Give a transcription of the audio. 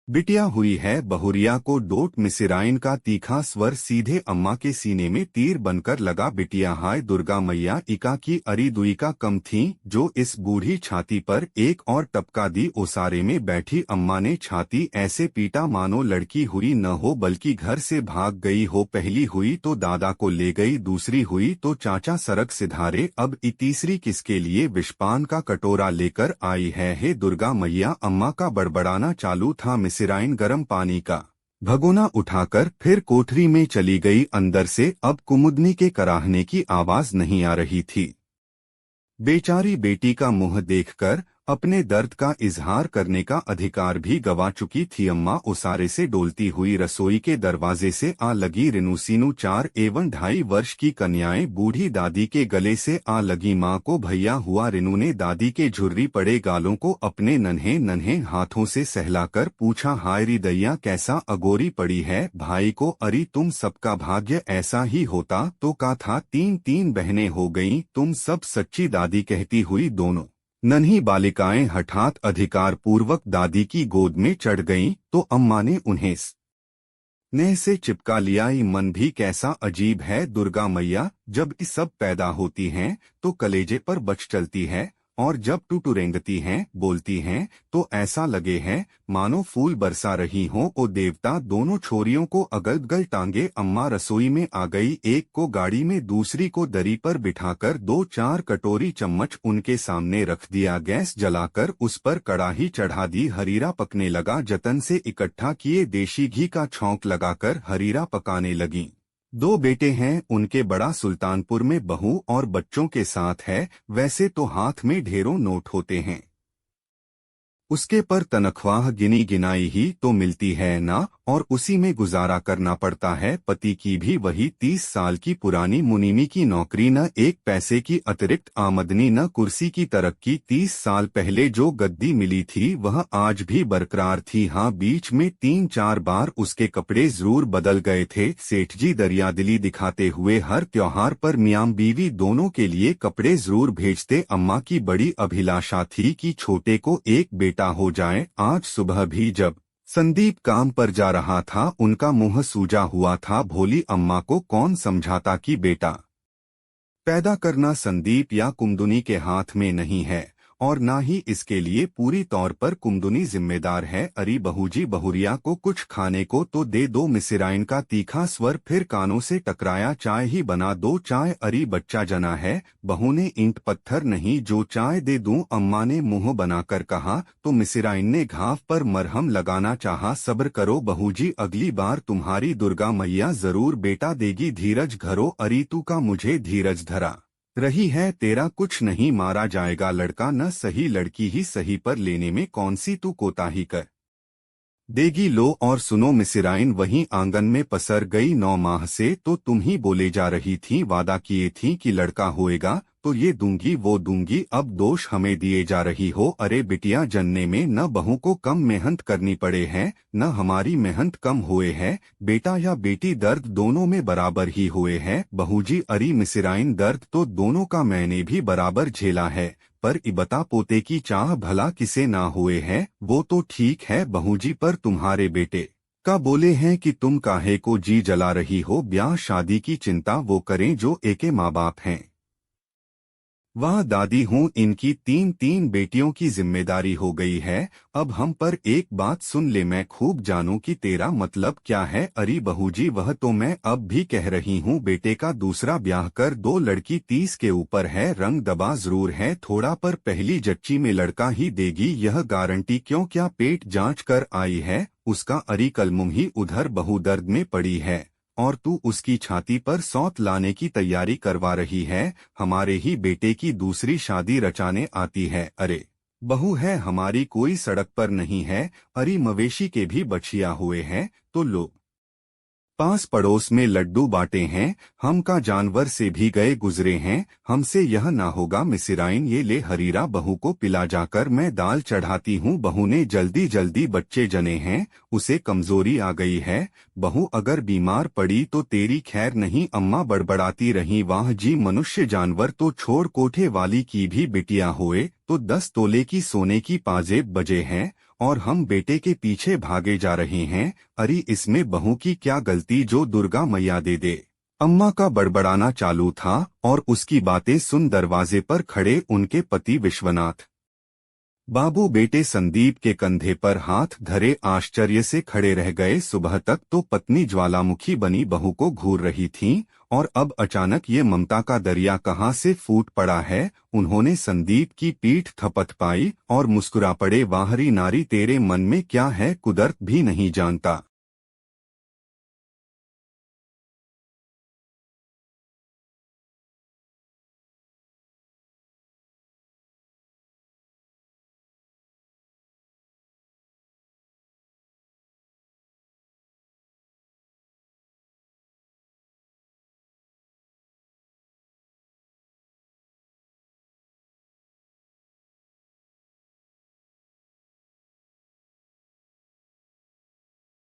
बिटिया हुई है बहुरिया को डोट। मिसिराइन का तीखा स्वर सीधे अम्मा के सीने में तीर बनकर लगा। बिटिया हाय दुर्गा मैया, इका की अरी दुई का कम थी जो इस बूढ़ी छाती पर एक और टपका दी। ओसारे में बैठी अम्मा ने छाती ऐसे पीटा मानो लड़की हुई न हो बल्कि घर से भाग गई हो। पहली हुई तो दादा को ले गई, दूसरी हुई तो चाचा सड़क सिधारे, अब तीसरी किसके लिए विषपान का कटोरा लेकर आई है। हे दुर्गा मैया, अम्मा का बड़बड़ाना चालू था। मिसिराइन गर्म पानी का भगोना उठाकर फिर कोठरी में चली गई। अंदर से अब कुमुदनी के कराहने की आवाज नहीं आ रही थी। बेचारी बेटी का मुंह देखकर अपने दर्द का इजहार करने का अधिकार भी गवा चुकी थी। अम्मा उसारे से डोलती हुई रसोई के दरवाजे से आ लगी। रिनुसीनू 4 एवं 2.5 वर्ष की कन्याएं बूढ़ी दादी के गले से आ लगी। माँ को भैया हुआ। रिनु ने दादी के झुर्री पड़े गालों को अपने नन्हे नन्हे हाथों से सहलाकर पूछा, हाय री दैया कैसा अगोरी पड़ी है भाई को। अरे तुम सबका भाग्य ऐसा ही होता तो का था, 3 बहनें हो गईं तुम सब सच्ची दादी कहती हुई दोनों नन्ही बालिकाएं हठात अधिकार पूर्वक दादी की गोद में चढ़ गईं तो अम्मा ने उन्हें स्नेह से चिपका लिया। ये मन भी कैसा अजीब है दुर्गा मैया, जब ये सब पैदा होती हैं तो कलेजे पर बच चलती है और जब टूटू रेंगती हैं बोलती हैं तो ऐसा लगे है मानो फूल बरसा रही हो। ओ देवता, दोनों छोरियों को अगल-गल टांगे अम्मा रसोई में आ गई। एक को गाड़ी में, दूसरी को दरी पर बिठाकर 2-4 कटोरी चम्मच उनके सामने रख दिया। गैस जलाकर उस पर कड़ाही चढ़ा दी। हरीरा पकने लगा। जतन से इकट्ठा किए देशी घी का छौंक लगाकर हरीरा पकाने लगी। 2 बेटे हैं उनके, बड़ा सुल्तानपुर में बहू और बच्चों के साथ है। वैसे तो हाथ में ढेरों नोट होते हैं, उसके पर तनख्वाह गिनी गिनाई ही तो मिलती है ना, और उसी में गुजारा करना पड़ता है। पति की भी वही 30 साल की पुरानी मुनीमी की नौकरी, न एक पैसे की अतिरिक्त आमदनी न कुर्सी की तरक्की। 30 साल पहले जो गद्दी मिली थी वह आज भी बरकरार थी। हाँ, बीच में 3-4 बार उसके कपड़े जरूर बदल गए थे। सेठ जी दरियादिली दिखाते हुए हर त्योहार पर मियां बीवी दोनों के लिए कपड़े जरूर भेजते। अम्मा की बड़ी अभिलाषा थी कि छोटे को एक बेटा हो जाए। आज सुबह भी जब संदीप काम पर जा रहा था उनका मुंह सूजा हुआ था। भोली अम्मा को कौन समझाता कि बेटा पैदा करना संदीप या कुमदुनी के हाथ में नहीं है और ना ही इसके लिए पूरी तौर पर कुमदुनी जिम्मेदार है। अरी बहूजी, बहुरिया को कुछ खाने को तो दे दो। मिसिराइन का तीखा स्वर फिर कानों से टकराया। चाय ही बना दो। चाय? अरी बच्चा जना है, बहू ने ईंट पत्थर नहीं जो चाय दे दूं, अम्मा ने मुंह बनाकर कहा तो मिसिराइन ने घाव पर मरहम लगाना चाहा। सब्र करो बहूजी, अगली बार तुम्हारी दुर्गा मैया जरूर बेटा देगी, धीरज धरो। अरी तू का मुझे धीरज धरा रही है, तेरा कुछ नहीं मारा जाएगा। लड़का न सही लड़की ही सही, पर लेने में कौन सी तू कोताही कर देगी। लो और सुनो। मिसिराइन वहीं आंगन में पसर गई। 9 माह से तो तुम ही बोले जा रही थी, वादा किए थी कि लड़का होएगा तो ये दूंगी वो दूंगी, अब दोष हमें दिए जा रही हो। अरे बिटिया, जनने में न बहू को कम मेहनत करनी पड़े है न हमारी मेहनत कम हुए है। बेटा या बेटी दर्द दोनों में बराबर ही हुए है। बहूजी, अरी मिसिराइन, दर्द तो दोनों का मैंने भी बराबर झेला है, पर इबता पोते की चाह भला किसे ना हुए है। वो तो ठीक है बहूजी, पर तुम्हारे बेटे का बोले हैं कि तुम काहे को जी जला रही हो। ब्याह शादी की चिंता वो करें जो एके माँ बाप हैं। वह दादी हूँ, इनकी 3 बेटियों की जिम्मेदारी हो गई है। अब हम पर एक बात सुन ले, मैं खूब जानूं कि तेरा मतलब क्या है। अरी बहूजी, वह तो मैं अब भी कह रही हूँ, बेटे का दूसरा ब्याह कर दो। लड़की 30 के ऊपर है, रंग दबा जरूर है थोड़ा, पर पहली जच्ची में लड़का ही देगी, यह गारंटी। क्यों, क्या पेट जांच कर आई है उसका? अरी कलमुही, उधर बहू दर्द में पड़ी है और तू उसकी छाती पर सौत लाने की तैयारी करवा रही है। हमारे ही बेटे की दूसरी शादी रचाने आती है। अरे बहू है हमारी, कोई सड़क पर नहीं है। अरे मवेशी के भी बछिया हुए हैं तो लो, पास पड़ोस में लड्डू बांटे हैं, हम का जानवर से भी गए गुजरे हैं, हमसे यह ना होगा। मिसिराइन, ये ले हरीरा बहू को पिला जाकर, मैं दाल चढ़ाती हूँ। बहू ने जल्दी जल्दी, बच्चे जने हैं, उसे कमजोरी आ गई है। बहू अगर बीमार पड़ी तो तेरी खैर नहीं, अम्मा बड़बड़ाती रही। वाह जी, मनुष्य जानवर तो छोड़, कोठे वाली की भी बिटिया होए तो 10 तोले की सोने की पाजेब बजे हैं और हम बेटे के पीछे भागे जा रहे हैं। अरे इसमें बहू की क्या गलती जो दुर्गा मैया दे दे। अम्मा का बड़बड़ाना चालू था और उसकी बातें सुन दरवाजे पर खड़े उनके पति विश्वनाथ बाबू बेटे संदीप के कंधे पर हाथ धरे आश्चर्य से खड़े रह गए। सुबह तक तो पत्नी ज्वालामुखी बनी बहू को घूर रही थीं और अब अचानक ये ममता का दरिया कहाँ से फूट पड़ा है। उन्होंने संदीप की पीठ थपथपाई और मुस्कुरा पड़े, वाहरी नारी तेरे मन में क्या है कुदरत भी नहीं जानता।